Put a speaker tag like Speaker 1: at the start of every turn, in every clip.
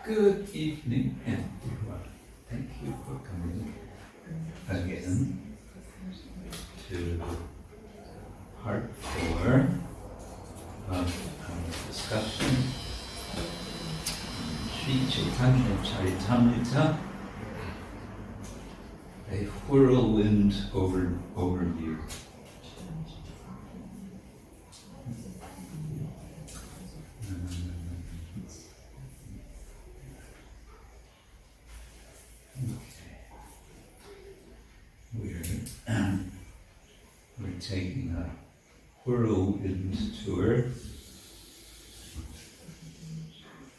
Speaker 1: Good evening, everyone. Thank you for coming again to part 4 of our discussion. Sri Chaitanya-charitamrita, a whirlwind overview. We're taking a whirlwind tour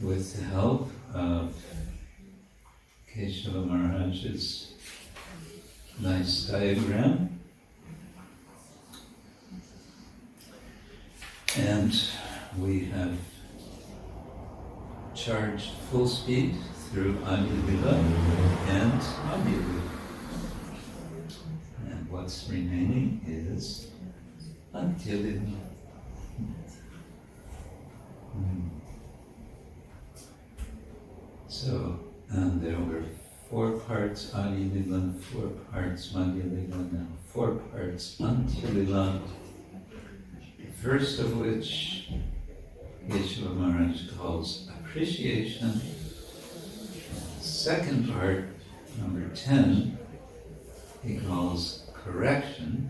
Speaker 1: with the help of Keshava Maharaj's nice diagram. And we have charged full speed through Adilila and Adilila. And what's remaining is Antilila. So, and there were 4 parts Adilila, 4 parts Madhyalila, now 4 parts Antilila. The first of which Yeshua Maharaj calls appreciation. Second part, number 10, he calls correction.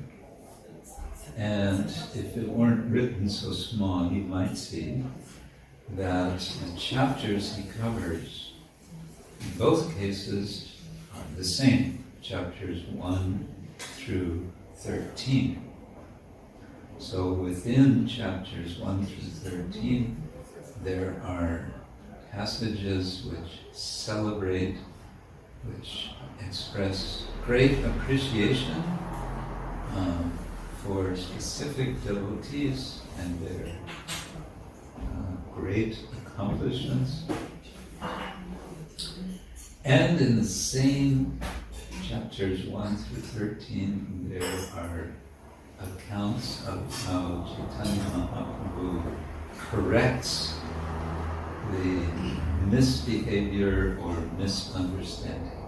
Speaker 1: And if it weren't written so small, you might see that the chapters he covers, in both cases, are the same. Chapters 1 through 13. So within chapters 1 through 13, there are passages which celebrate, which express great appreciation for specific devotees and their great accomplishments. And in the same chapters 1 through 13, there are accounts of how Chaitanya Mahaprabhu corrects the misbehavior or misunderstanding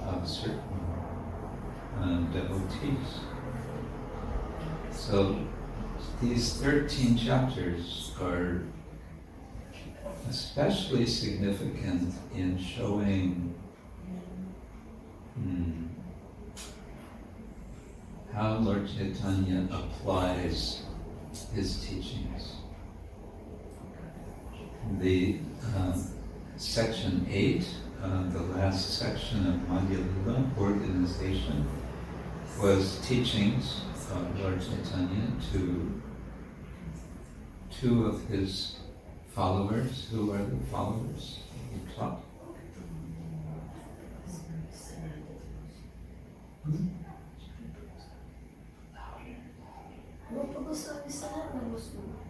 Speaker 1: of certain devotees. So these 13 chapters are especially significant in showing how Lord Chaitanya applies his teachings. The section 8, the last section of Madhyalila, organization, was teachings of Lord Chaitanya to 2 of his followers. Who are the followers he taught?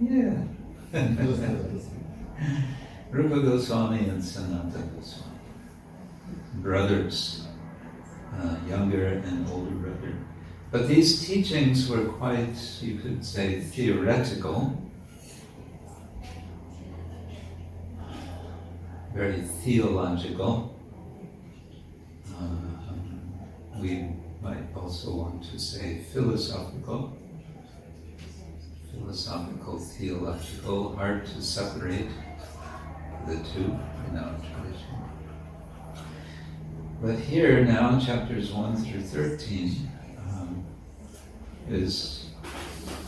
Speaker 1: Yeah. Rupa Goswami and Sanatana Goswami. Brothers, younger and older brother. But these teachings were quite, you could say, theoretical. Very theological. We might also want to say philosophical, theological, hard to separate the two in our tradition. But here now, chapters 1 through 13 is,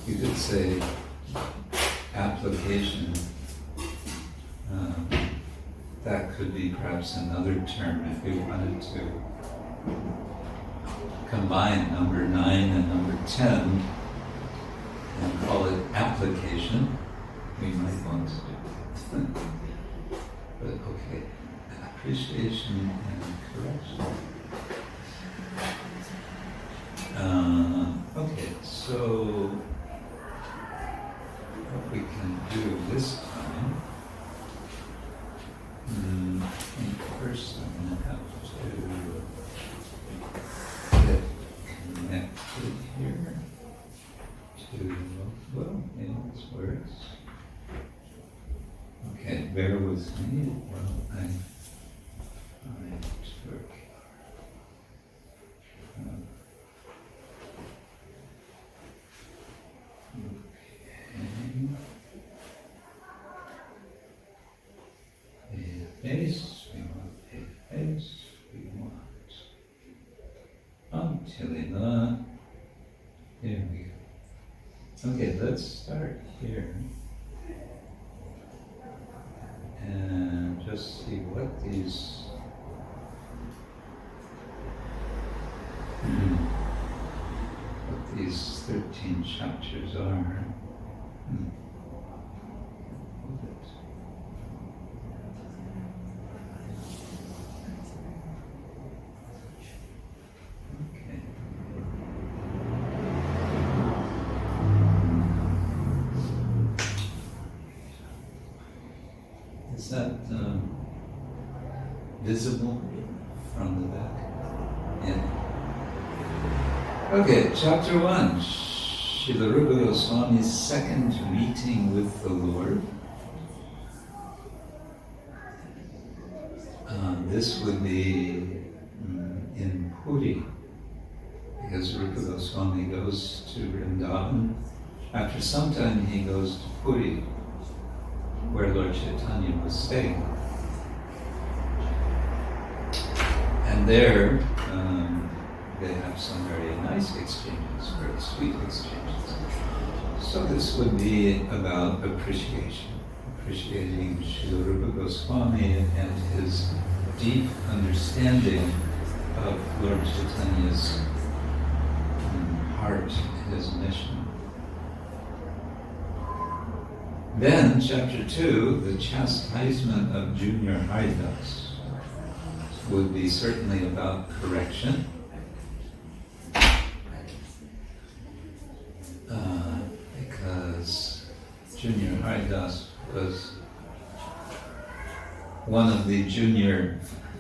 Speaker 1: you could say, application. That could be perhaps another term if we wanted to combine number 9 and number 10 and call it application. We might want to do it. But okay, appreciation and correction. Okay, so what we can do this time, I think first I'm going to have to get connected here to, well, maybe this works. Okay, bear with me while I work. Paste, we want paste, we want Antilila. There we go. Okay, let's start here and just see what these what these 13 chapters are. Is that visible from the back. Yeah. Okay, chapter 1. Srila Rupa Goswami's second meeting with the Lord. This would be in Puri, because Rupa Goswami goes to Vrindavan. After some time he goes to Puri, where Lord Chaitanya was staying. And there they have some very nice exchanges, very sweet exchanges. So this would be about appreciation, appreciating Srila Rupa Goswami and his deep understanding of Lord Chaitanya's heart, his mission. Then, chapter 2, the chastisement of Junior Haridas would be certainly about correction. Because Junior Haridas was one of the junior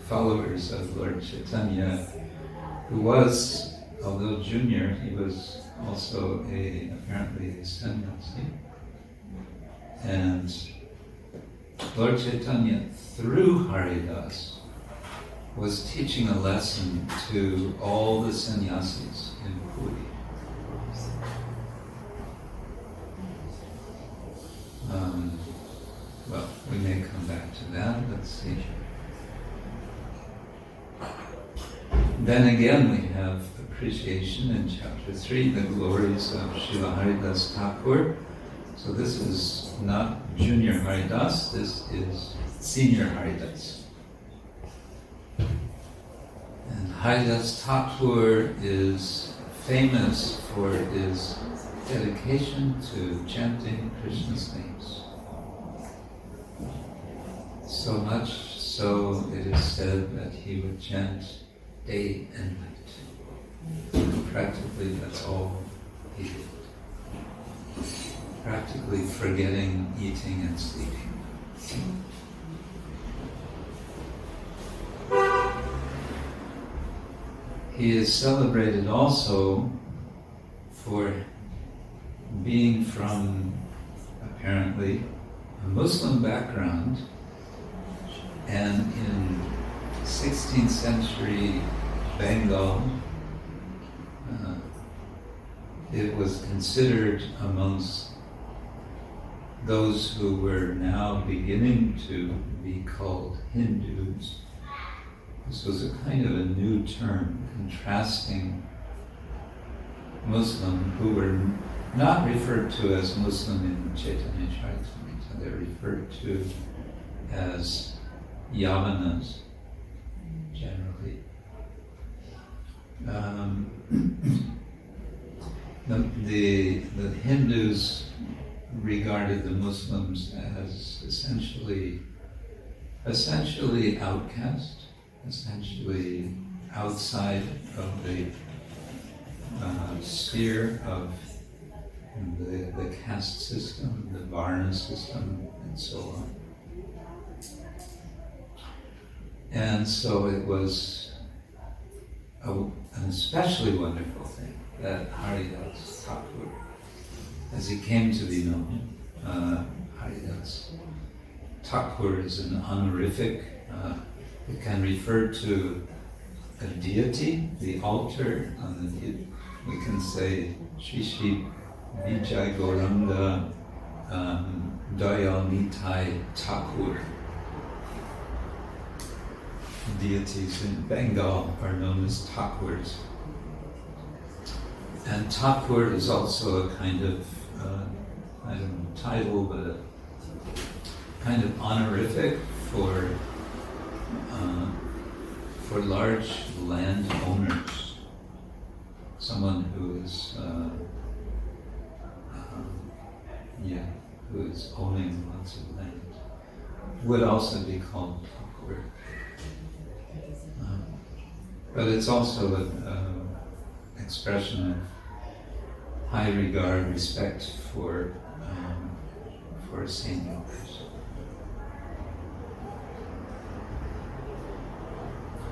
Speaker 1: followers of Lord Chaitanya, who was, although junior, he was also apparently a sannyasi. And Lord Chaitanya, through Haridas, was teaching a lesson to all the sannyasis in Puri. Well, we may come back to that. Let's see. Then again, we have appreciation in chapter 3, the glories of Srila Haridas Thakur. So this is not Junior Haridas, this is Senior Haridas. And Haridas Thakur is famous for his dedication to chanting Krishna's names. So much so it is said that he would chant day and night. Practically that's all he did. Practically forgetting eating and sleeping. He is celebrated also for being from, apparently, a Muslim background, and in 16th century Bengal, it was considered amongst those who were now beginning to be called Hindus. This was a kind of a new term, contrasting Muslim who were not referred to as Muslim in Chaitanya-charitamrita. They're referred to as Yavanas, generally. The Hindus regarded the Muslims as essentially outcast, essentially outside of the sphere of the caste system, the Varna system, and so on. And so it was an especially wonderful thing that Haridas Thakur, as he came to be known, Haridas Thakur is an honorific. It can refer to a deity, the altar on the deity. We can say Shri Shri Vijay Gauranga Dayal Nitai Thakur. Deities in Bengal are known as Thakurs. And Thakur is also a kind of, I don't know, title, but a kind of honorific for large land owners. Someone who is, who is owning lots of land, would also be called Thakur. But it's also an expression of high regard, respect for seniors.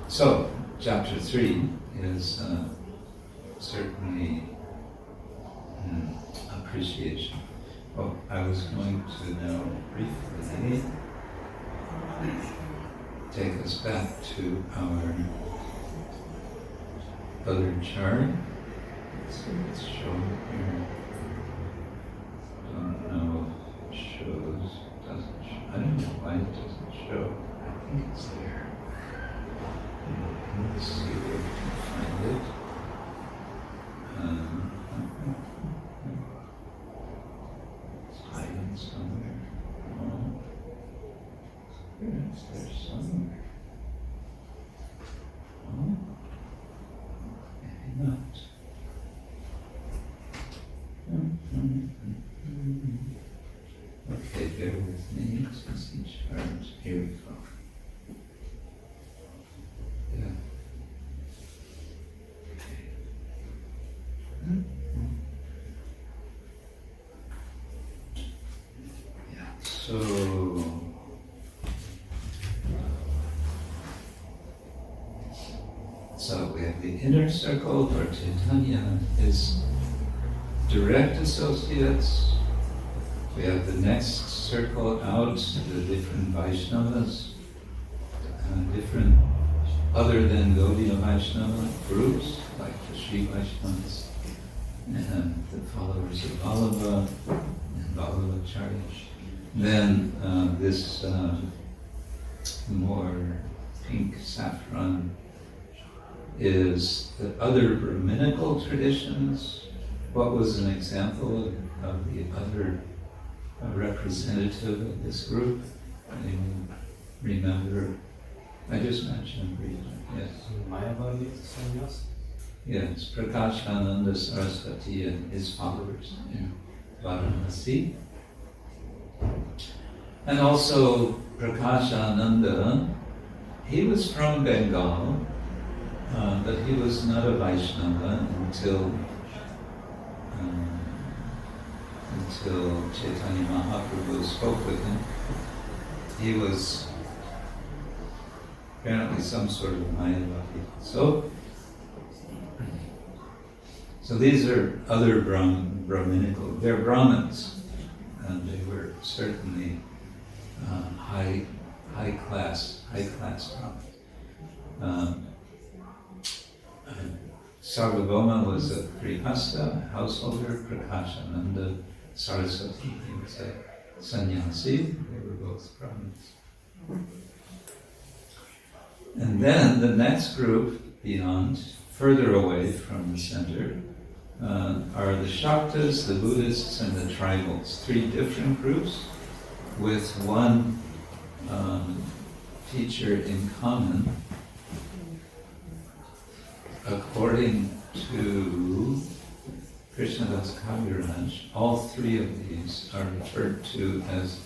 Speaker 1: So, chapter 3 is certainly appreciation. Oh, I was going to now briefly take us back to our other chart. So let's show it here. Don't know if it shows, doesn't show. I don't know why it doesn't show. I think it's there. Let's see if we can find it. It's hiding somewhere. Oh. It's there somewhere. Oh. Maybe not. Okay, bear with me. Since each chart. Here we go. Yeah. Yeah. So we have the inner circle where Chaitanya is direct associates. We have the next circle out, the different Vaishnavas, different other than Gaudiya Vaishnava groups, like the Sri Vaishnavas, and the followers of Vallabha and Vallabhacharyas. Then this more pink saffron is the other Brahminical traditions. What was an example of the other representative of this group? Anyone remember? I just mentioned briefly, yes.
Speaker 2: Mayavadi sannyas?
Speaker 1: Yes, Prakashananda Saraswati and his followers in Varanasi. And also Prakashananda, he was from Bengal, but he was not a Vaishnava until Chaitanya Mahaprabhu spoke with him. He was apparently some sort of Mayavadi. So these are other Brahminical, they're Brahmins, and they were certainly high class Brahmins. Sarvabhauma was a Grihastha, householder. Prakashananda Saraswati, he was a sannyasi. They were both Brahmins. And then the next group beyond, further away from the center, are the Shaktas, the Buddhists, and the tribals. Three different groups with one teacher in common. According to Krishnadas Kaviraj, all three of these are referred to as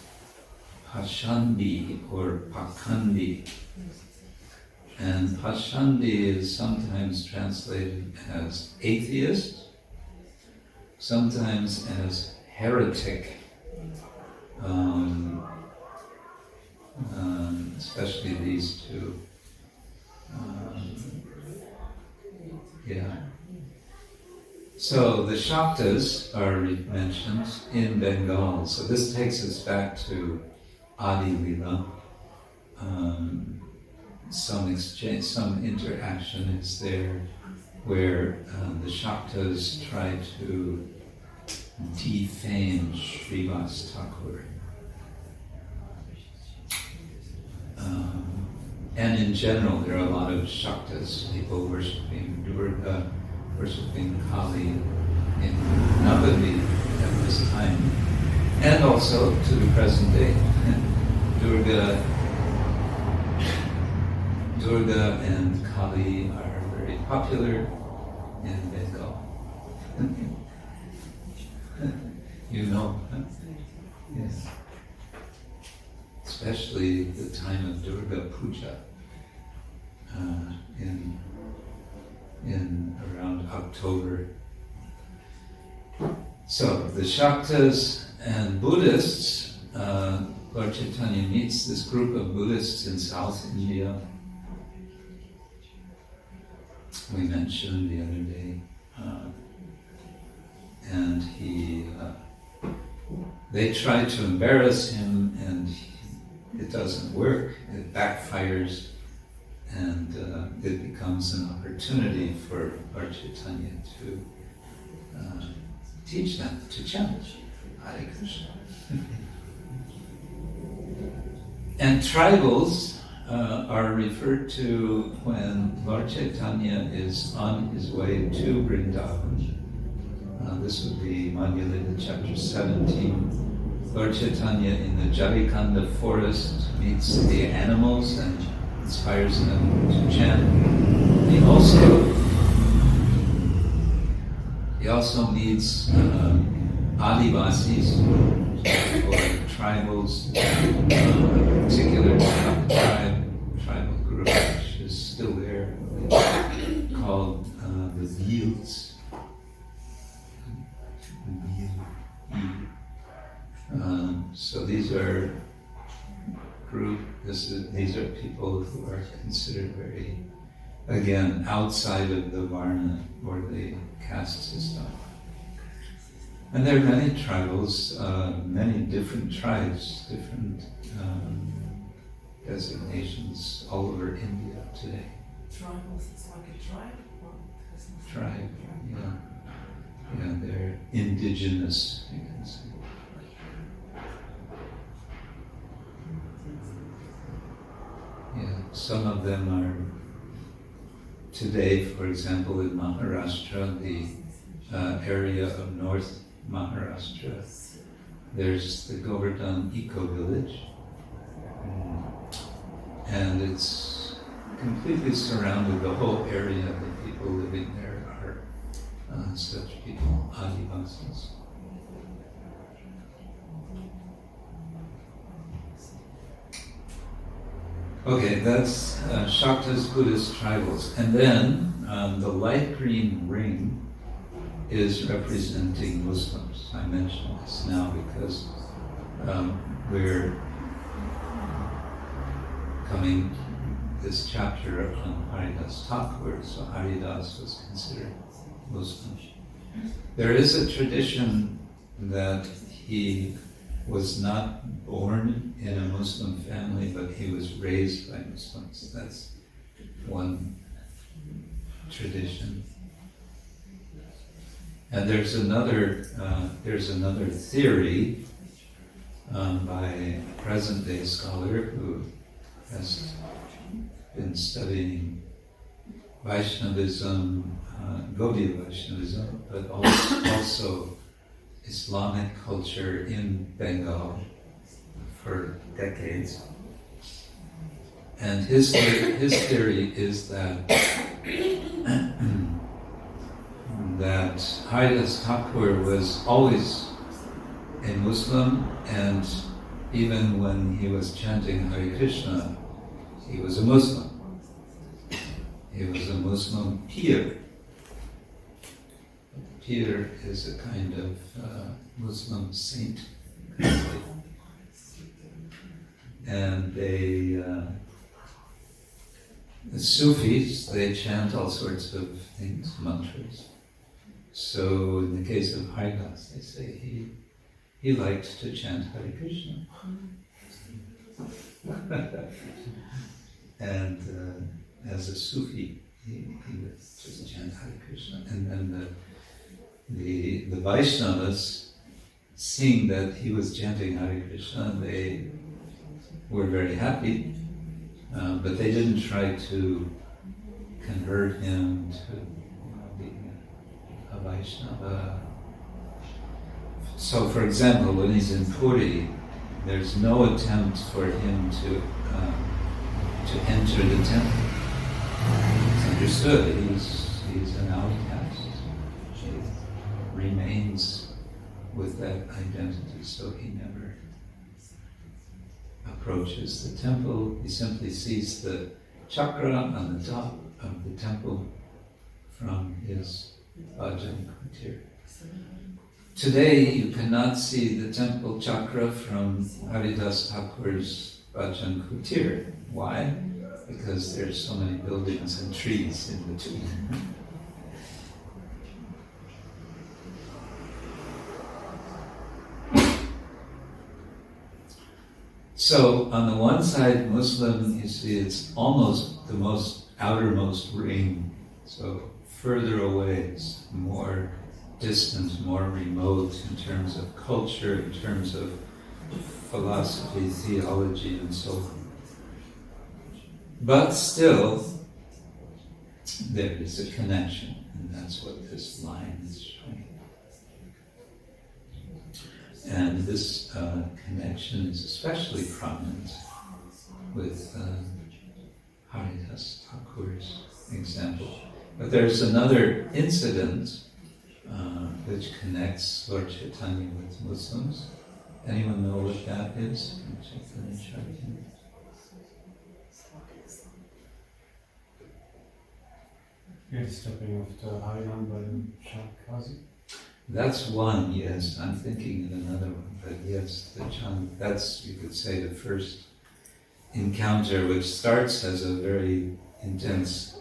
Speaker 1: Pashandi or Pakandi. And Pashandi is sometimes translated as atheist, sometimes as heretic, especially these two. So the Shaktas are mentioned in Bengal. So this takes us back to Adi Lila. Some exchange, some interaction is there where the Shaktas try to defame Srivas Thakur. And in general, there are a lot of Shaktas, people worshipping Durga, worshipping Kali in Navadvip at this time, and also to the present day. Durga and Kali are very popular in Bengal. You know, huh? Yes. Especially the time of Durga Puja in around October. So the Shaktas and Buddhists, Lord Chaitanya meets this group of Buddhists in South India, we mentioned the other day. And they try to embarrass him, and it doesn't work. It backfires, and it becomes an opportunity for Lord Chaitanya to teach them, to challenge Hare Krishna. And tribals are referred to when Lord Chaitanya is on his way to Vrindavan. This would be Madhya Lila chapter 17. Lord Chaitanya in the Jarikanda forest meets the animals and inspires them to chant. He also meets Adivasis, or tribals, a particular tribal group which is still there, called the Veels. So these are these are people who are considered very, again, outside of the Varna or the caste system. And there are many tribals, many different tribes, different designations all over India today.
Speaker 3: Tribals, it's like a tribe?
Speaker 1: Tribe, yeah. Yeah, they're indigenous, you can say. Yeah, some of them are today, for example, in Maharashtra, the area of North Maharashtra, there's the Govardhan eco-village, and it's completely surrounded, the whole area, the people living there are such people, Adivasis. Okay, that's Shakta's Buddhist tribals. And then the light green ring is representing Muslims. I mention this now because we're coming this chapter on Haridas Thakur, so Haridas was considered Muslim. There is a tradition that he was not born in a Muslim family, but he was raised by Muslims. That's one tradition. And there's another theory by a present-day scholar who has been studying Vaishnavism, Gaudiya Vaishnavism, but also Islamic culture in Bengal for decades. And his theory is that that Haridas Thakur was always a Muslim, and even when he was chanting Hare Krishna, he was a Muslim. He was a Muslim peer. Peer is a kind of Muslim saint. And the Sufis, they chant all sorts of things, mantras. So in the case of Haridas, they say he liked to chant Hare Krishna. And as a Sufi, he would just chant Hare Krishna. And then the Vaishnavas, seeing that he was chanting Hare Krishna, they were very happy, but they didn't try to convert him to being a Vaishnava. So, for example, when he's in Puri, there's no attempt for him to enter the temple. It's understood he's an outcast. He remains with that identity, so he never approaches the temple. He simply sees the chakra on the top of the temple from his bhajan kutir. Today you cannot see the temple chakra from Haridas Thakur's bhajan kutir. Why? because there's so many buildings and trees in between. So on the one side, Muslim, you see, it's almost the most outermost ring. So further away, it's more distant, more remote in terms of culture, in terms of philosophy, theology, and so on. But still, there is a connection, and that's what this line is showing. And this connection is especially prominent with Haridas Thakur's example. But there's another incident which connects Lord Chaitanya with Muslims. Anyone know what that is? Chaitanya-charitamrita.
Speaker 2: Yeah, the stepping of the Harinam by the Shakazi.
Speaker 1: That's one, yes. I'm thinking of another one, but yes, the Chand, that's, you could say, the first encounter, which starts as a very intense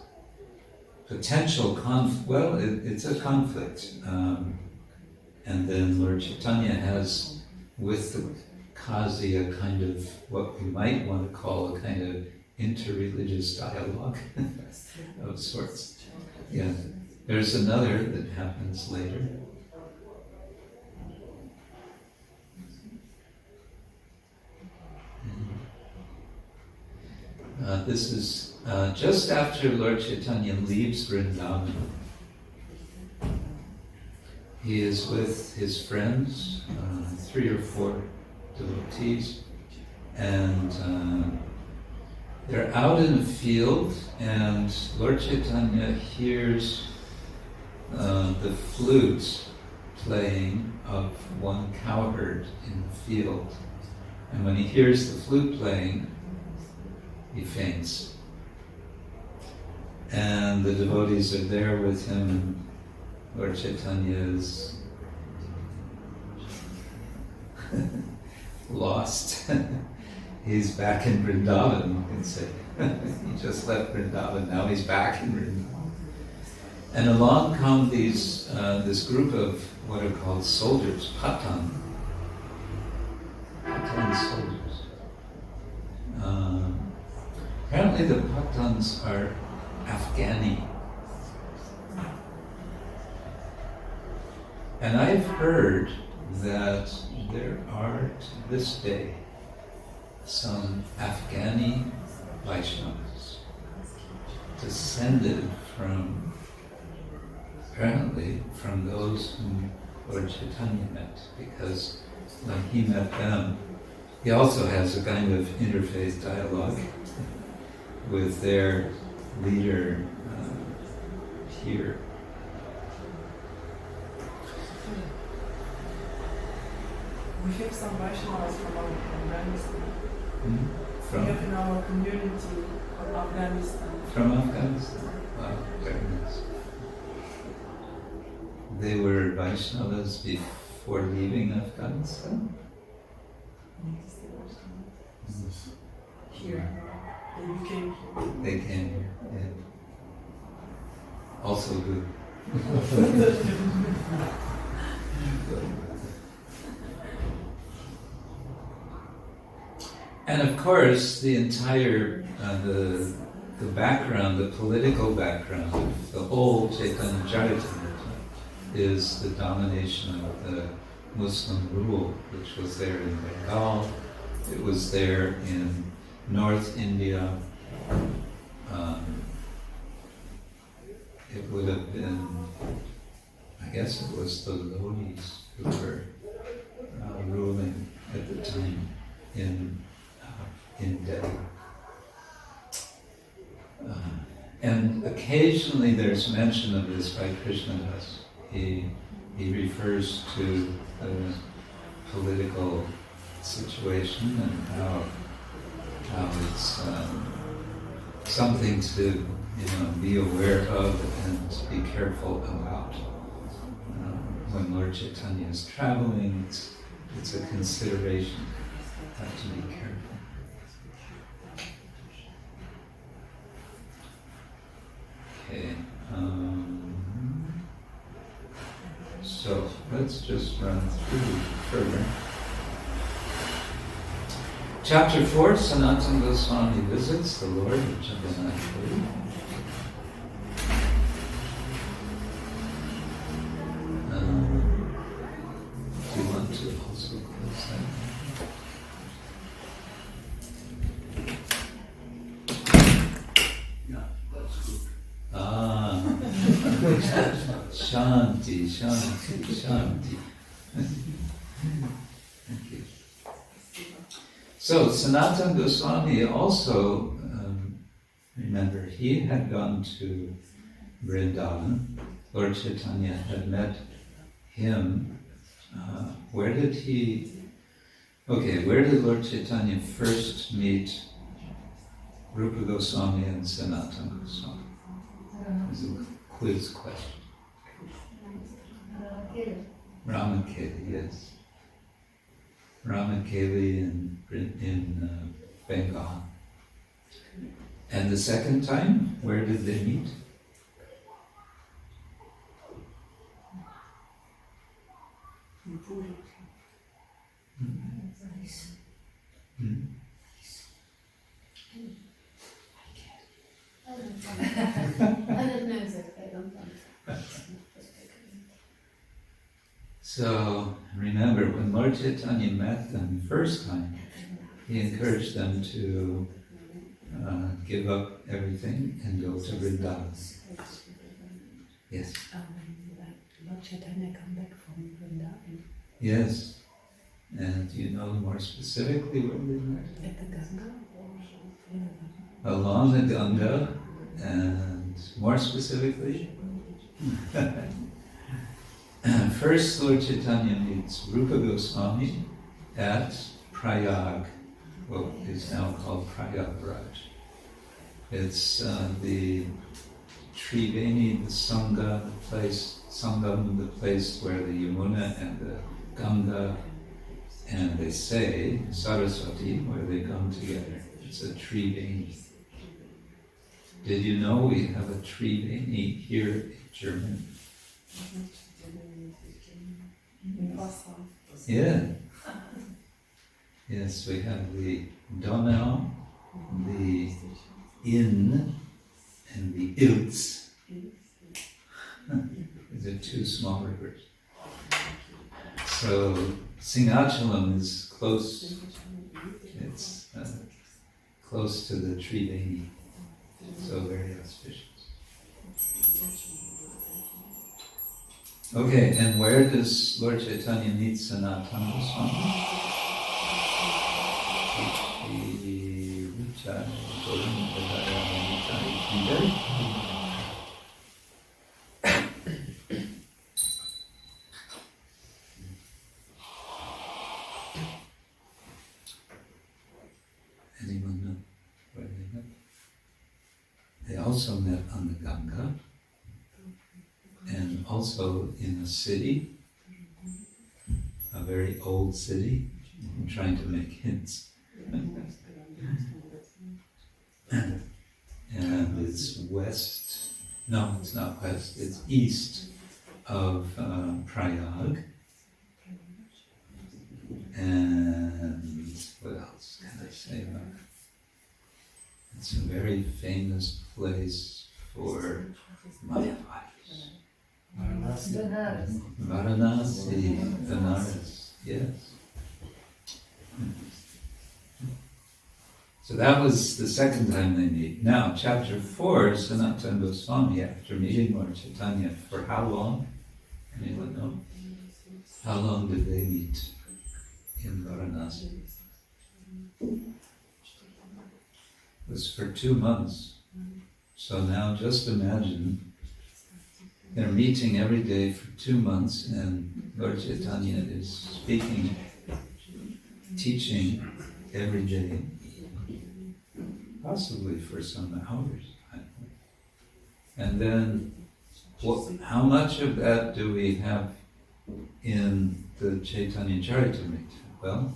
Speaker 1: potential conflict. Well, it's a conflict. And then Lord Chaitanya has, with the Kazi, a kind of what we might want to call a kind of interreligious dialogue of sorts. Yeah. There's another that happens later. This is just after Lord Chaitanya leaves Vrindavan. He is with his friends, 3 or 4 devotees, and they're out in a field, and Lord Chaitanya hears the flute playing of one cowherd in the field. And when he hears the flute playing, he faints. And the devotees are there with him, and Lord Chaitanya is lost. He's back in Vrindavan, you can say. He just left Vrindavan, now he's back in Vrindavan. And along come this group of what are called soldiers, Patan soldiers. Apparently the Patans are Afghani. And I've heard that there are, to this day, some Afghani Vaishnavas descended from, apparently, from those whom Lord Chaitanya met, because when he met them, he also has a kind of interfaith dialogue with their leader here.
Speaker 3: We have some Vaishnavas from Afghanistan.
Speaker 1: From?
Speaker 3: We have in our community from Afghanistan.
Speaker 1: From Afghanistan? Wow, very nice. They were Vaishnavas before leaving Afghanistan?
Speaker 3: Here. They became here.
Speaker 1: They came here, yeah. Also good. And of course, the entire, the background, the political background of the whole Chaitanya-charitamrita is the domination of the Muslim rule, which was there in Bengal, it was there in North India. It would have been, I guess it was the Lodis who were ruling at the time in Delhi. And occasionally there's mention of this by Krishnadas. He refers to the political situation and how it's something to be aware of and be careful about. When Lord Chaitanya is traveling, it's a consideration. Have to be careful. Okay. So let's just run through further. Chapter 4, Sanatana Goswami visits the Lord of Jagannath-puri. Do you want to also close that?
Speaker 4: Yeah, that's good.
Speaker 1: Shanti, Shanti, Shanti. Thank you. So, Sanatana Goswami also, remember, he had gone to Vrindavan. Lord Chaitanya had met him. Where did Lord Chaitanya first meet Rupa Goswami and Sanatana Goswami? It's a quiz question. Ramakeli, yes. Ramakeli in Bengal. And the second time, where did they meet?
Speaker 5: I don't know exactly, I don't know.
Speaker 1: So remember, when Lord Chaitanya met them the first time, he encouraged them to give up everything and go to Vrindavan. Yes?
Speaker 6: Lord Chaitanya come back from Vrindavan.
Speaker 1: Yes. And do you know more specifically where they met?
Speaker 6: At the Ganga?
Speaker 1: Along the Ganga, and more specifically, first Lord Chaitanya meets Rupa Goswami at Prayag, what is now called Prayagraj. It's the Triveni, the Sangha, the place, Sangam, the place where the Yamuna and the Ganga, and they say Saraswati, where they come together. It's a Triveni. Did you know we have a Triveni here in Germany? Yeah. Yes, we have the Donau, the Inn, and the Ilz. These are two small rivers. So Singhachalam is close. It's close to the Triveni, so very auspicious. Okay, and where does Lord Chaitanya meet Sanatana Goswami? Anyone know where they met? They also met on the Ganga, and also in a city, a very old city. I'm trying to make hints. And it's west, no, it's not west, it's east of Prayag. And what else can I say about it? It's a very famous place for Mayavadis. Varanasi, Benares, yes. So that was the second time they meet. Now, chapter 4, Sanatana Goswami, after meeting Lord Chaitanya, for how long? Anyone know? How long did they meet in Varanasi? It was for 2 months. So now just imagine they're meeting every day for 2 months, and Lord Chaitanya is speaking, teaching every day, possibly for some hours. And then, how much of that do we have in the Chaitanya-charitamrita? Well,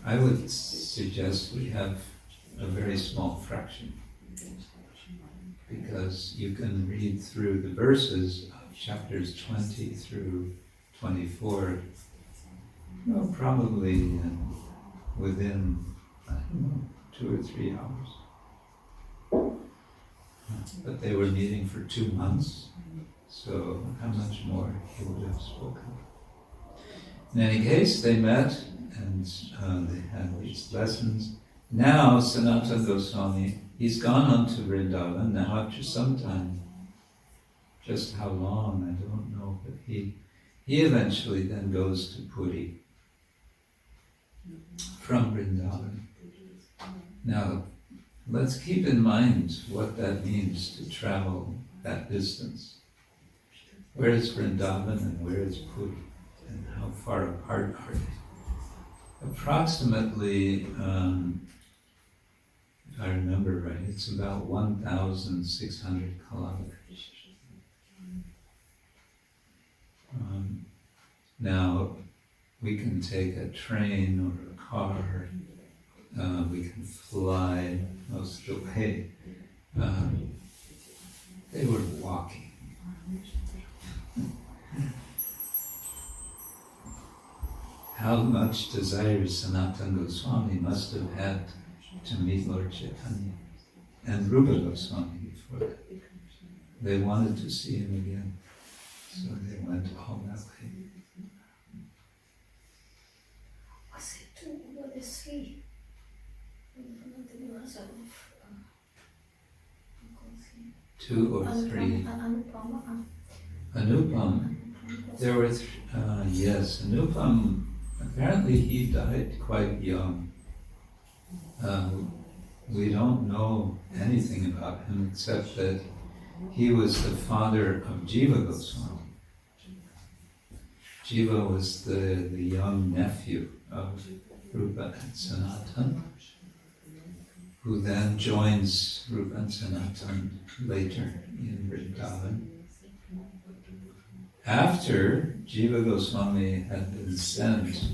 Speaker 1: I would suggest we have a very small fraction. because you can read through the verses of chapters 20 through 24, probably within, I don't know, 2 or 3 hours. But they were meeting for 2 months, so how much more he would have spoken. In any case, they met and they had these lessons. Now, Sanatana Goswami, he's gone on to Vrindavan now after some time. Just how long, I don't know, but he eventually then goes to Puri from Vrindavan. Now, let's keep in mind what that means to travel that distance. Where is Vrindavan and where is Puri? And how far apart are they? Approximately, if I remember right, it's about 1,600 kilometers. Now, we can take a train or a car, we can fly most of the way. They were walking. How much desire Sanatana Goswami must have had to meet Lord Chaitanya and Rupa Goswami before that. They wanted to see him again, so they went all that way.
Speaker 5: Was it 2 or 3?
Speaker 1: Two or three. Anupam. There were, yes, Anupam, apparently he died quite young. We don't know anything about him except that he was the father of Jiva Goswami. Jiva was the young nephew of Rupa and Sanatan, who then joins Rupa and Sanatan later in Vrindavan. After Jiva Goswami had been sent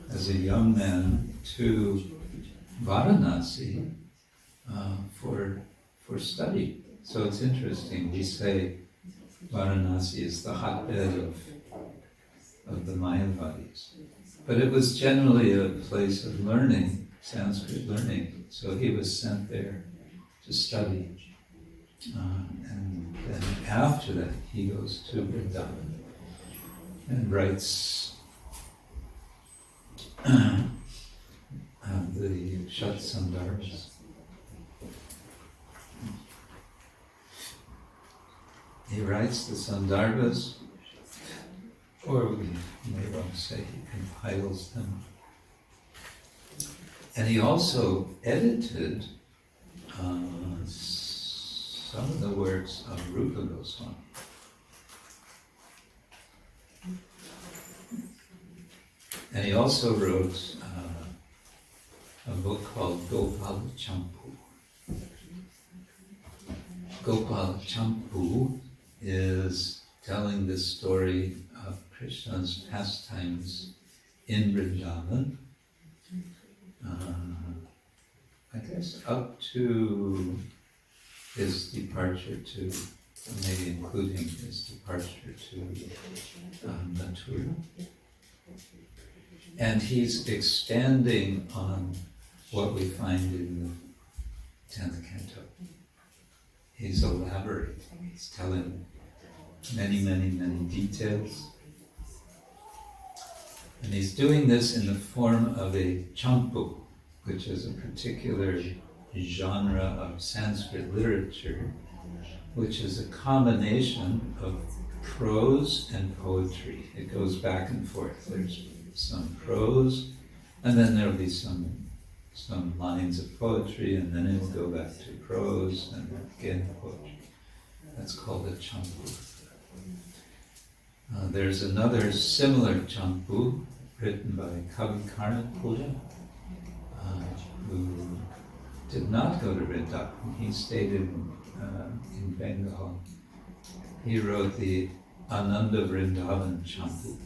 Speaker 1: as a young man to Varanasi for study. So it's interesting, we say Varanasi is the hotbed of the Mayavadis. But it was generally a place of learning, Sanskrit learning. So he was sent there to study. And then after that, he goes to Vrindavan and writes the Shat Sandarbhas. He writes the Sandarbhas, or we may well say he compiles them. And he also edited some of the works of Rupa Goswami. And he also wrote a book called Gopala Champu. Gopala Champu is telling the story of Krishna's pastimes in Vrindavan, I guess up to his departure to, maybe including his departure to Mathura. And he's expanding on what we find in the 10th canto. He's elaborating, he's telling many, many, many details. And he's doing this in the form of a champu, which is a particular genre of Sanskrit literature, which is a combination of prose and poetry. It goes back and forth. There's some prose, and then there'll be some lines of poetry, and then it'll go back to prose, and then again poetry. That's called a champu. There's another similar champu written by Kavi Karnapura, who did not go to Vrindavan. He stayed in Bengal. He wrote the Ananda Vrindavan champu.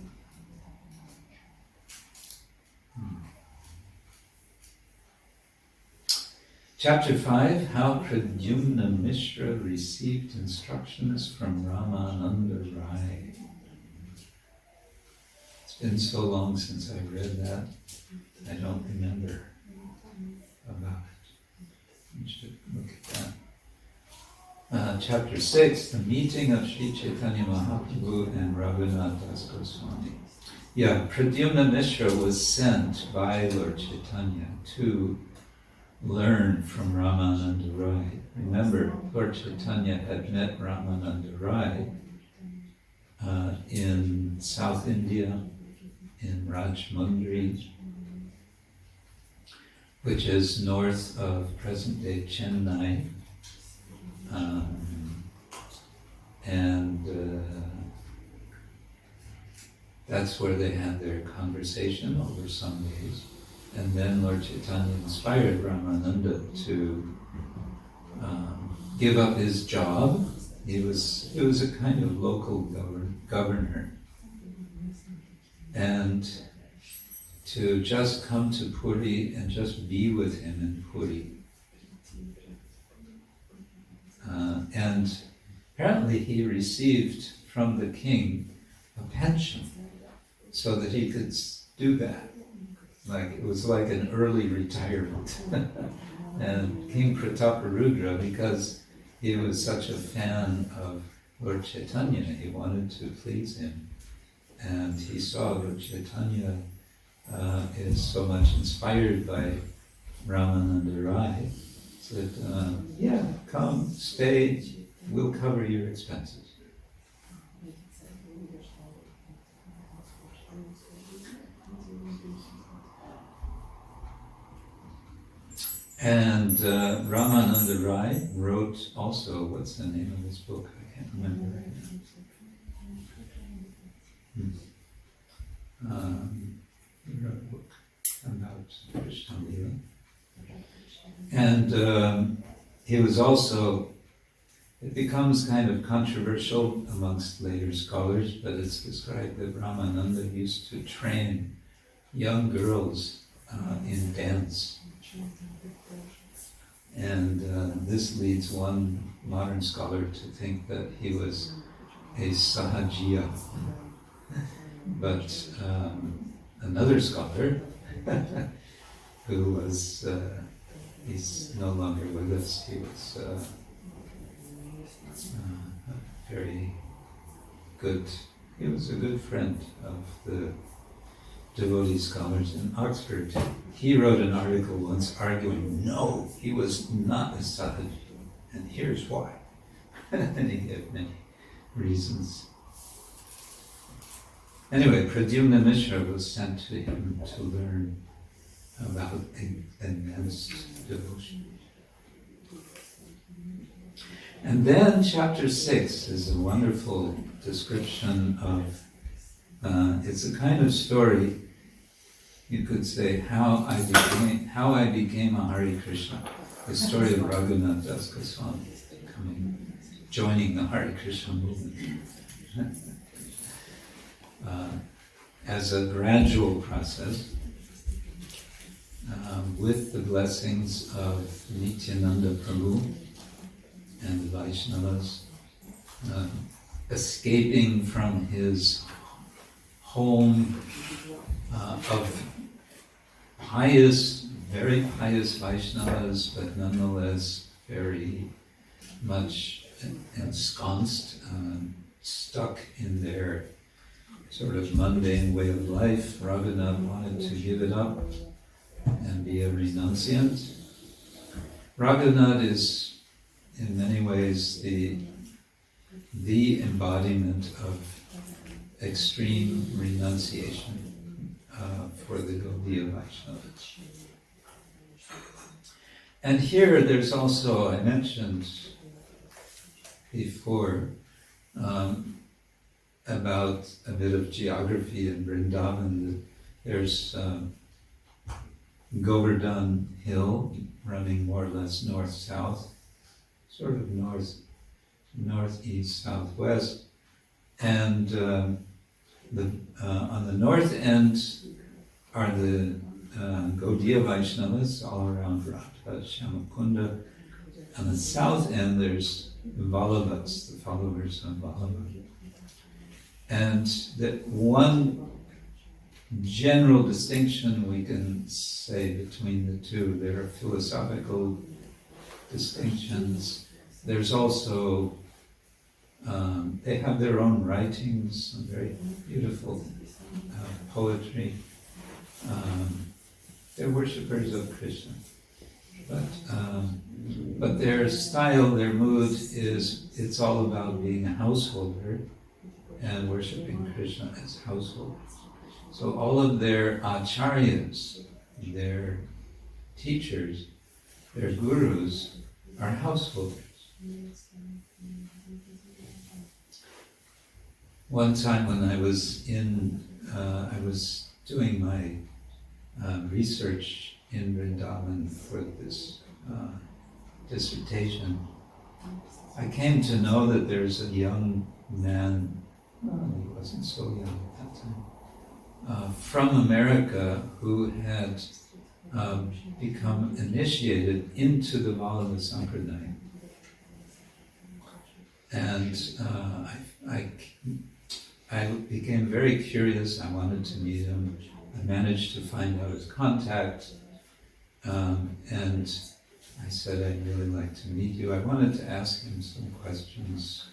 Speaker 1: Chapter 5, how Pradyumna Mishra received instructions from Ramananda Rai. It's been so long since I read that, I don't remember about it. You should look at that. Chapter 6, the meeting of Sri Chaitanya Mahaprabhu and Raghunath Das Goswami. Yeah, Pradyumna Mishra was sent by Lord Chaitanya to learn from Ramananda Rai. Remember, Lord Chaitanya had met Ramananda Rai in South India, in Rajmundry, which is north of present-day Chennai. That's where they had their conversation over some days. And then Lord Chaitanya inspired Ramananda to give up his job. He was a kind of local governor. And to just come to Puri and just be with him in Puri. And apparently he received from the king a pension so that he could do that. Like it was like an early retirement. And King Prataparudra, because he was such a fan of Lord Chaitanya, he wanted to please him. And he saw Lord Chaitanya is so much inspired by Ramananda Rai, said, yeah, come, stay, we'll cover your expenses. And Ramananda Rai wrote also, what's the name of his book? I can't remember right now. He wrote a book about Krishna Lila. And he was also, it becomes kind of controversial amongst later scholars, but it's described that Ramananda used to train young girls in dance. And this leads one modern scholar to think that he was a sahajiya. But another scholar, who was, he's no longer with us, he was very good, he was a good friend of the devotee scholars in Oxford. He wrote an article once arguing, no, he was not a sadhu, and here's why. And he gave many reasons. Anyway, Pradyumna Mishra was sent to him to learn about advanced devotion. And then chapter 6 is a wonderful description of, it's a kind of story, you could say, how I became a Hare Krishna. The story of Raghunath Das Goswami joining the Hare Krishna movement. As a gradual process, with the blessings of Nityananda Prabhu and the Vaishnavas, escaping from his home of pious, very pious Vaishnavas, but nonetheless very much ensconced, stuck in their sort of mundane way of life. Raghunath wanted to give it up and be a renunciant. Raghunath is in many ways the embodiment of extreme renunciation for the Gaudiya Vaishnavas. And here there's also, I mentioned before, about a bit of geography in Vrindavan. There's Govardhan Hill running more or less north-south, sort of northeast, southwest, and on the north end are the Gaudiya Vaishnavas all around Radha, Shyamakunda. On the south end, there's Vallabhas, the followers of Vallabha. And that one general distinction we can say between the two, there are philosophical distinctions. There's also, they have their own writings, some very beautiful poetry. They're worshippers of Krishna. But their style, their mood it's all about being a householder and worshipping Krishna as householders. So all of their acharyas, their teachers, their gurus are householders. One time when I was doing my research in Vrindavan for this dissertation, I came to know that there's a young man, he wasn't so young at that time, from America who had become initiated into the Vallabha Sampradaya. And I became very curious. I wanted to meet him. I managed to find out his contact, and I said, I'd really like to meet you. I wanted to ask him some questions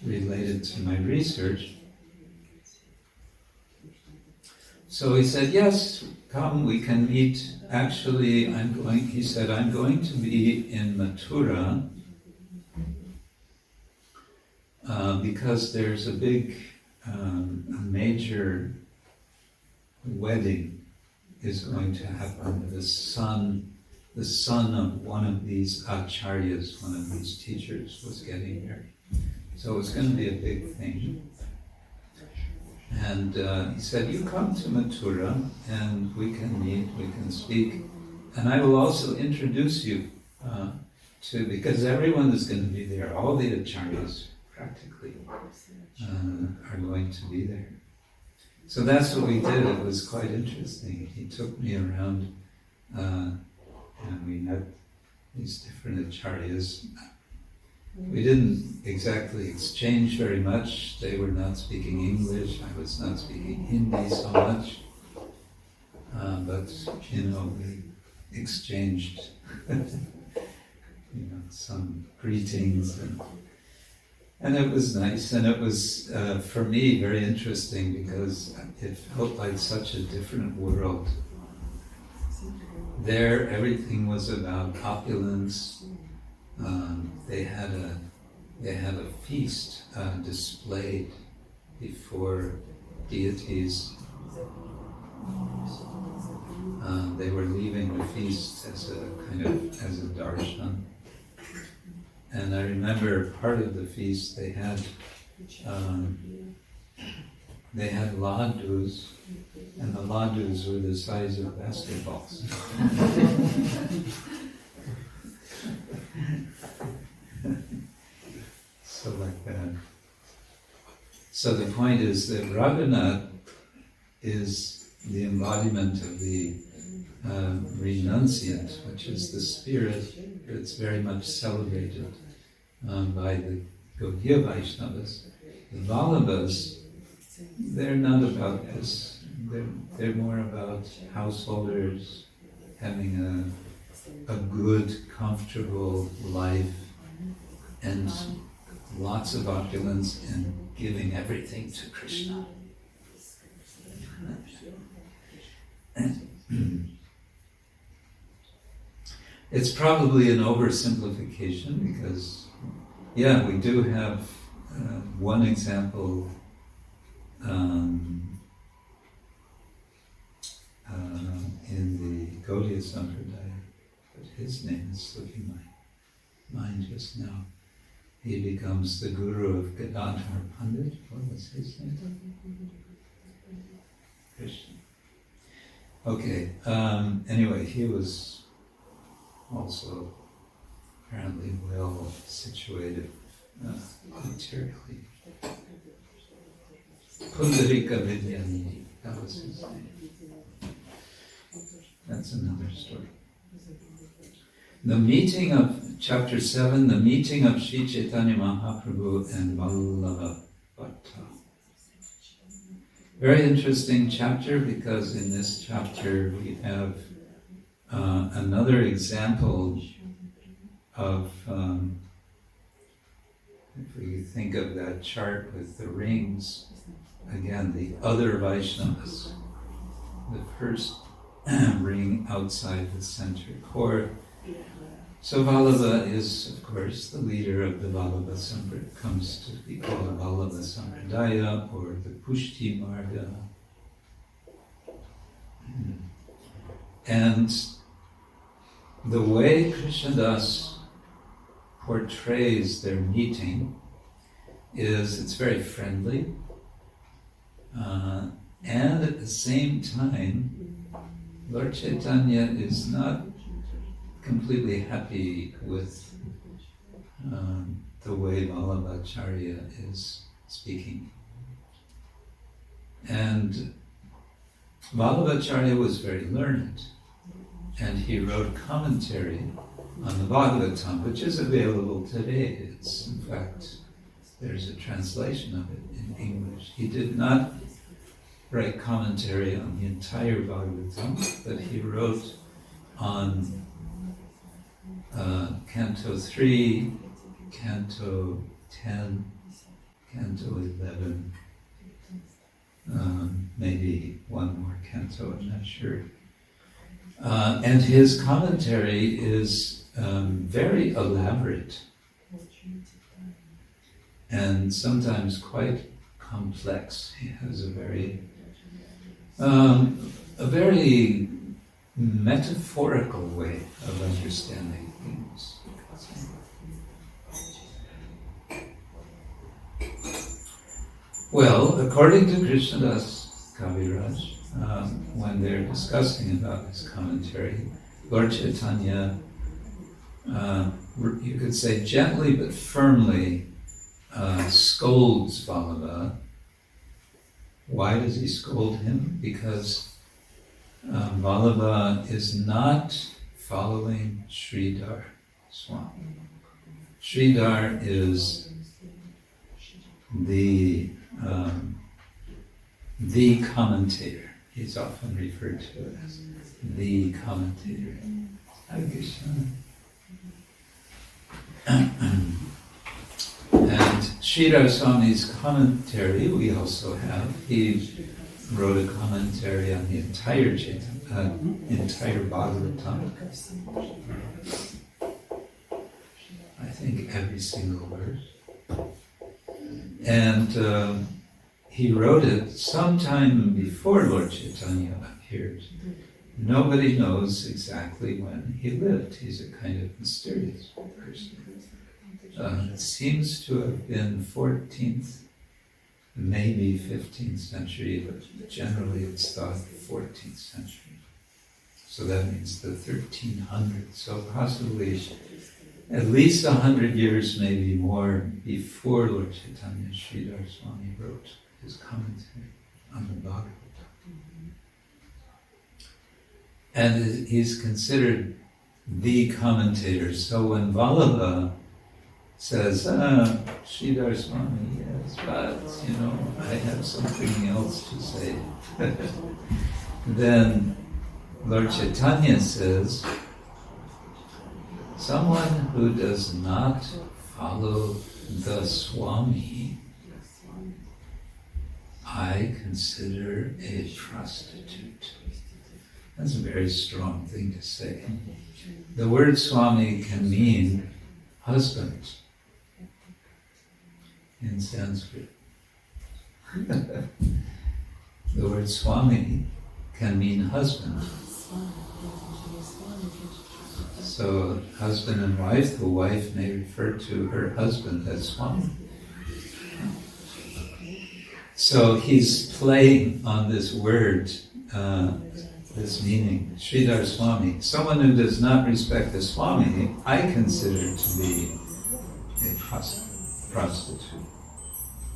Speaker 1: related to my research. So he said, yes, come, we can meet. Actually, he said, I'm going to be in Mathura because there's a big, a major wedding is going to happen. The son of one of these acharyas, one of these teachers, was getting married. So it's going to be a big thing. And he said, you come to Mathura and we can meet, we can speak. And I will also introduce you because everyone is going to be there. All the acharyas practically are going to be there. So that's what we did. It was quite interesting. He took me around and we met these different acharyas. We didn't exactly exchange very much. They were not speaking English. I was not speaking Hindi so much. But, we exchanged some greetings. And it was nice. And it was, for me, very interesting because it felt like such a different world. There, everything was about opulence. They had a feast displayed before deities. They were leaving the feast as a darshan. And I remember part of the feast they had ladus, and the ladus were the size of basketballs. So like that. So the point is that Raghunath is the embodiment of the renunciant, which is the spirit that's very much celebrated by the Gaudiya Vaishnavas. The Vallabhas, they're not about this. They're more about householders having a good, comfortable life and lots of opulence and giving everything to Krishna. It's probably an oversimplification because, we do have one example in the Gaudiya Sampradaya, but his name is slipping my mind just now. He becomes the guru of Gadadhar Pandit. What was his name? Krishna. Okay, anyway, he was also apparently well situated materially. Pundarika Vidyanidhi, that was his name. that's another story. The meeting of, chapter 7, the meeting of Sri Chaitanya Mahaprabhu and Vallabha Bhatta. Very interesting chapter, because in this chapter we have another example of, if we think of that chart with the rings, again, the other Vaishnavas, the first ring outside the center core. So Vallabha is, of course, the leader of the Vallabha Sampradaya, comes to be called Vallabha Sampradaya, or the Pushti Marga. And the way Krishnadas portrays their meeting is, it's very friendly, and at the same time, Lord Chaitanya is not completely happy with the way Vallabhacharya is speaking. And Vallabhacharya was very learned, and he wrote commentary on the Bhagavatam, which is available today. It's, in fact, there's a translation of it in English. He did not write commentary on the entire Bhagavatam, but he wrote on Canto 3, Canto 10, Canto 11, maybe one more canto, I'm not sure. And his commentary is very elaborate and sometimes quite complex. He has a very metaphorical way of understanding things. Well, according to Krishnadas Kaviraj, when they're discussing about his commentary, Lord Chaitanya, you could say gently but firmly, scolds Vallabha. Why does he scold him? Because Vallabha is not following Sridhar Swami. Sridhar is the commentator. He's often referred to as the commentator. Hare Krishna. And Sridhar Swami's commentary we also have. He wrote a commentary on the entire Bhagavatam. I think every single verse. And he wrote it sometime before Lord Chaitanya appeared. Nobody knows exactly when he lived. He's a kind of mysterious person. It seems to have been 14th, maybe 15th century, but generally it's thought 14th century. So that means the 1300s. So possibly at least 100 years, maybe more, before Lord Chaitanya, Sridhar Swami wrote his commentary on the Bhagavatam. And he's considered the commentator. So when Vallabha says, Sridhar Swami, yes, but, I have something else to say. Then Lord Chaitanya says, someone who does not follow the Swami, I consider a prostitute. That's a very strong thing to say. The word Swami can mean husband in Sanskrit. The word Swami can mean husband. So husband and wife, the wife may refer to her husband as Swami. So he's playing on this word, this meaning, Sridhar Swami. Someone who does not respect the Swami, I consider to be a prostitute.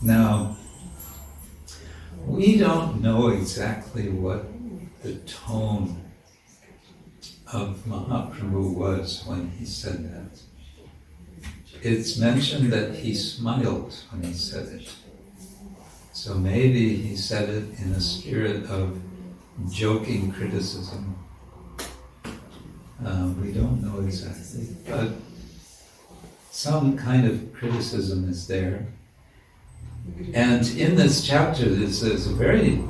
Speaker 1: Now, we don't know exactly what the tone of Mahaprabhu was when he said that. It's mentioned that he smiled when he said it. So maybe he said it in a spirit of joking criticism. We don't know exactly, but some kind of criticism is there. And in this chapter, there's a very,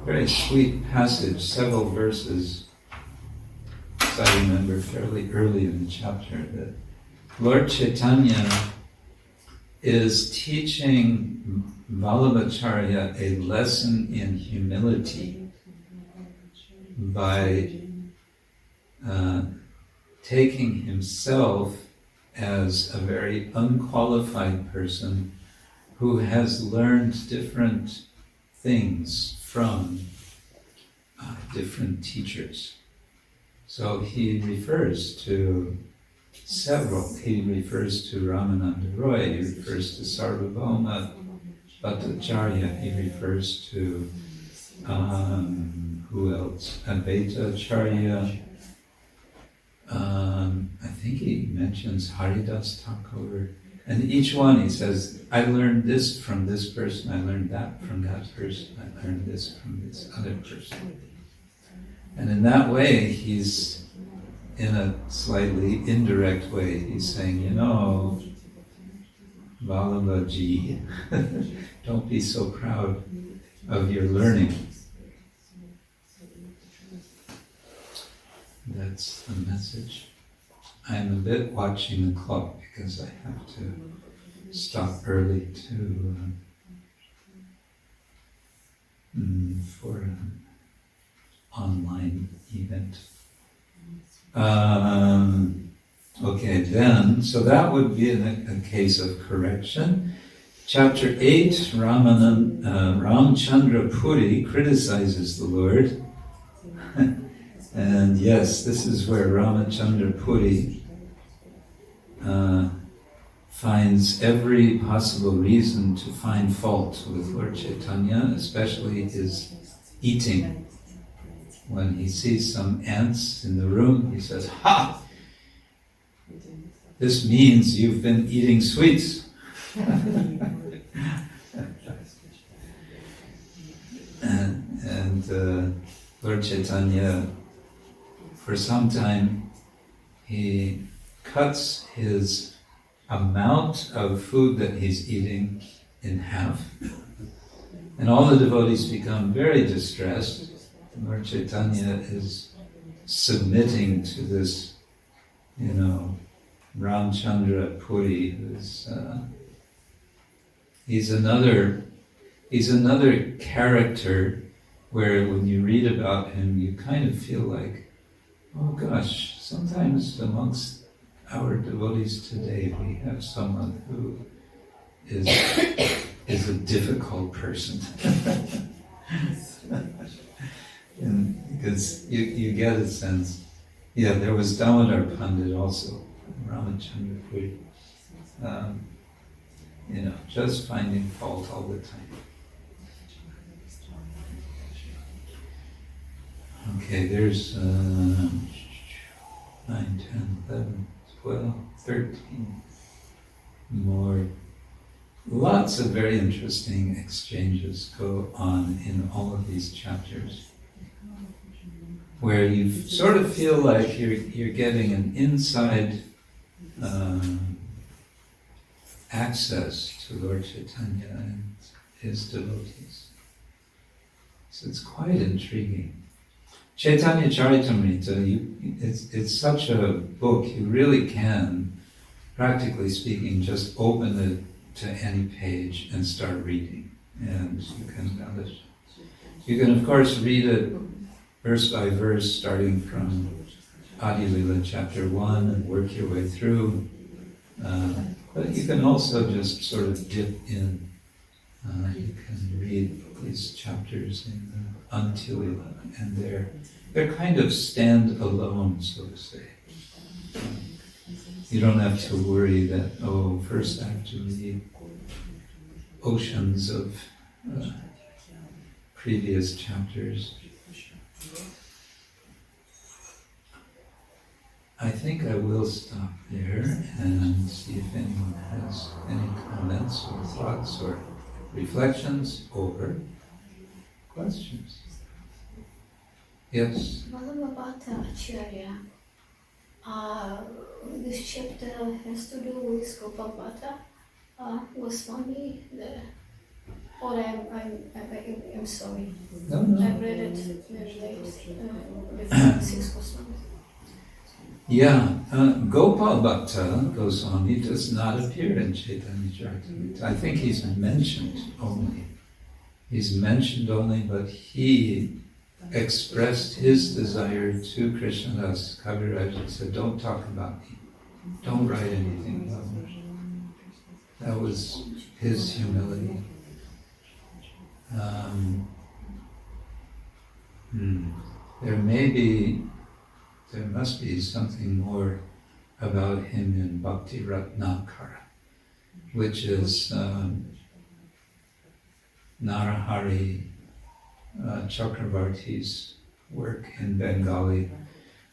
Speaker 1: very sweet passage, several verses, as I remember fairly early in the chapter, that Lord Chaitanya is teaching Vallabhacharya a lesson in humility by taking himself as a very unqualified person who has learned different things from different teachers. So he refers to several. He refers to Ramananda Roy, he refers to Sarvabhauma Bhattacharya, he refers to who else? Advaita Acharya. I think he mentions Haridas Thakur. And each one he says, I learned this from this person, I learned that from that person, I learned this from this other person. And in that way, he's, in a slightly indirect way, he's saying, you know, Vallabhaji, don't be so proud of your learning. That's the message. I'm a bit watching the clock because I have to stop early for an online event. Okay, then, so that would be a case of correction. Chapter 8, Ramchandra Puri criticizes the Lord. And yes, this is where Ramachandra Puri finds every possible reason to find fault with Lord Chaitanya, especially his eating. When he sees some ants in the room, he says, "Ha! This means you've been eating sweets." and Lord Chaitanya, for some time, he cuts his amount of food that he's eating in half. And all the devotees become very distressed. Lord Chaitanya is submitting to this, Ramchandra Puri, who's he's another character where when you read about him, you kind of feel like, oh gosh, sometimes amongst our devotees today we have someone who is a difficult person. And because you get a sense, there was Damodar Pandit also, Ramachandra Puri, just finding fault all the time. Okay, there's 9, 10, 11, 12, 13 more. Lots of very interesting exchanges go on in all of these chapters, where you sort of feel like you're getting an inside access to Lord Chaitanya and his devotees. So it's quite intriguing. Chaitanya-charitamrita, it's such a book, you really can, practically speaking, just open it to any page and start reading, and you can relish. You can, of course, read it verse by verse, starting from Adi Lila chapter 1 and work your way through. But you can also just sort of dip in. You can read these chapters in Antilila, and they're kind of stand alone, so to say. You don't have to worry that, first I have to read oceans of previous chapters. I think I will stop there and see if anyone has any comments or thoughts or reflections or questions. Yes?
Speaker 5: Madam, about Acharya, this chapter has to do with Gopalbhatta Goswami, or I'm sorry.
Speaker 1: No, no.
Speaker 5: I read it very late, before 6 Goswami.
Speaker 1: Yeah, Gopal Bhatta Goswami does not appear in Chaitanya-charitamrita. I think he's mentioned only. He's mentioned only, but he expressed his desire to Krishnadas Kaviraj and said, don't talk about me. Don't write anything about me. That was his humility. There must be something more about him in Bhakti Ratnakara, which is Narahari Chakravarti's work in Bengali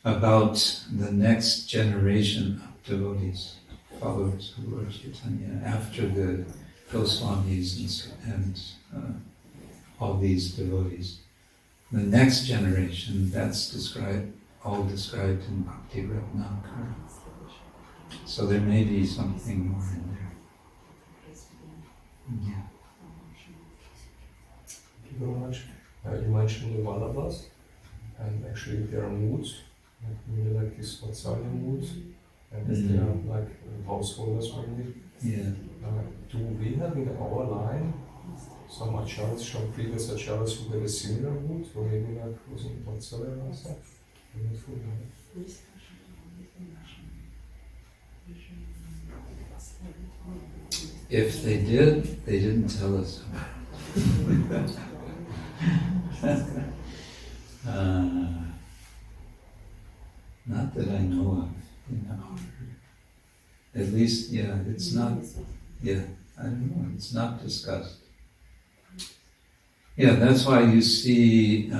Speaker 1: about the next generation of devotees, followers of Lord Chaitanya, after the Goswamis and all these devotees. The next generation, that's all described in Bhakti Ratnakara. So there may be something more in there. Yeah.
Speaker 4: Thank you very much. You mentioned the Vallabhas, and actually there are moods, really like these Vatsalya moods, and they are like householders mainly.
Speaker 1: Yeah.
Speaker 4: Do we have in our line some acharyas, some previous acharyas who had a similar mood, or maybe like was in Vatsalya Rasa?
Speaker 1: If they did, they didn't tell us about it. Not that I know of, At least, it's not, I don't know, it's not discussed. Yeah, that's why you see,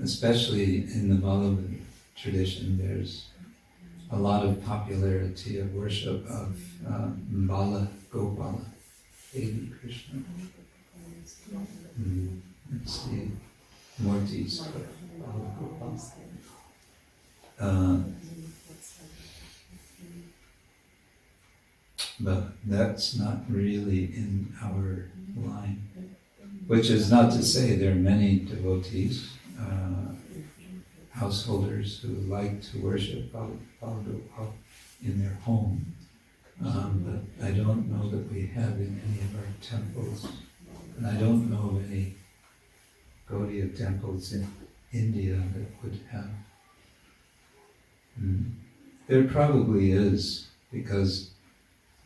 Speaker 1: especially in the Vallabha tradition, there's a lot of popularity of worship of Bala Gopala, baby Krishna. It's the Murtis of Bala Gopala. But that's not really in our line. Which is not to say there are many devotees, householders who like to worship Bala Gopala in their home. But I don't know that we have in any of our temples. And I don't know of any Gaudiya temples in India that would have. There probably is, because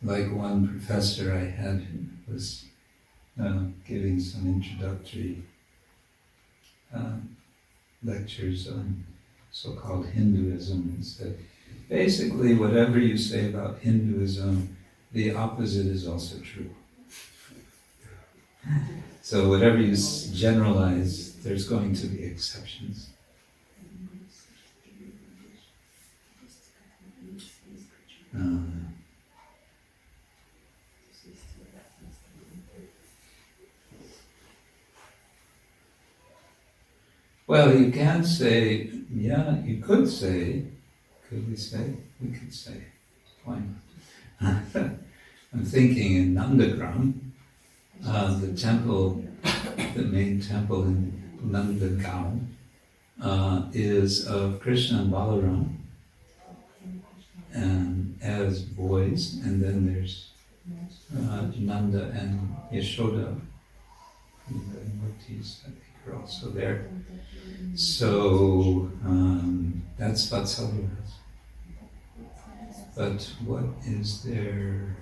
Speaker 1: like one professor I had who was giving some introductory lectures on so-called Hinduism, and said, basically whatever you say about Hinduism, the opposite is also true. So whatever you generalize, there's going to be exceptions. Well, you can say, you could say, we could say, why not? I'm thinking in Nandagram, the temple, the main temple in Nandagaon, is of Krishna and Balaram, and as boys, and then there's Nanda and Yashoda, the Murtis, I think, are also there. So that's Vatsalya. But what is their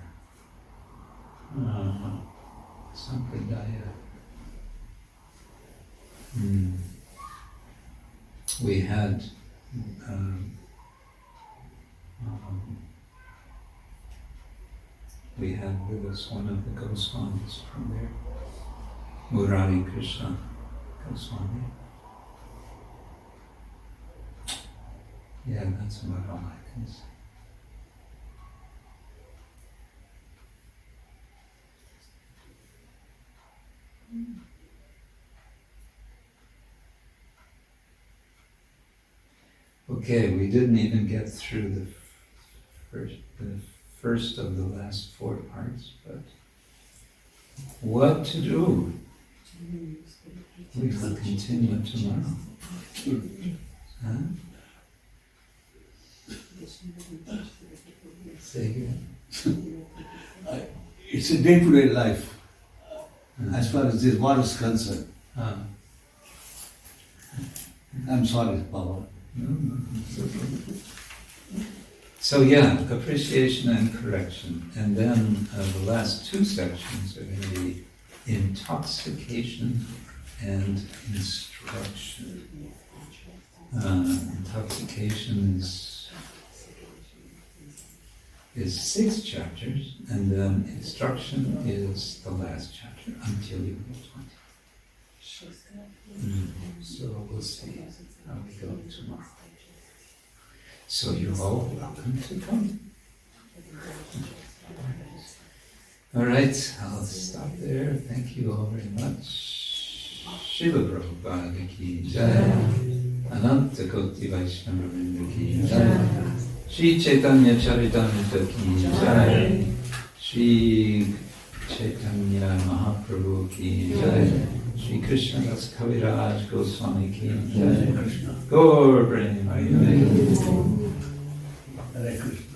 Speaker 1: Sampradaya? We had with us one of the Goswamis from there, Murari Krishna Swami. Yeah, that's about all I can say. Okay, we didn't even get through the first of the last 4 parts, but what to do? We will continue tomorrow. Huh? Say again.
Speaker 7: It's a day-to-day life, as far as this war is concerned. I'm sorry, Baba.
Speaker 1: So yeah, appreciation and correction. And then the last 2 sections are going to be intoxication and instruction. Intoxication is 6 chapters, and then instruction is the last chapter until you go 20. So we'll see how we go tomorrow. So you're all welcome to come. All right, I'll stop there. Thank you all very much. Srila Prabhupada ki jai. Ananta Koti Vaishnava Vrinda ki jai. Shri Chaitanya-charitamrita ki jai. Shri Chaitanya Mahaprabhu ki jai. Shri Krishna-ksetra Swami ki jai. Gauradesh.
Speaker 7: Hare Krishna.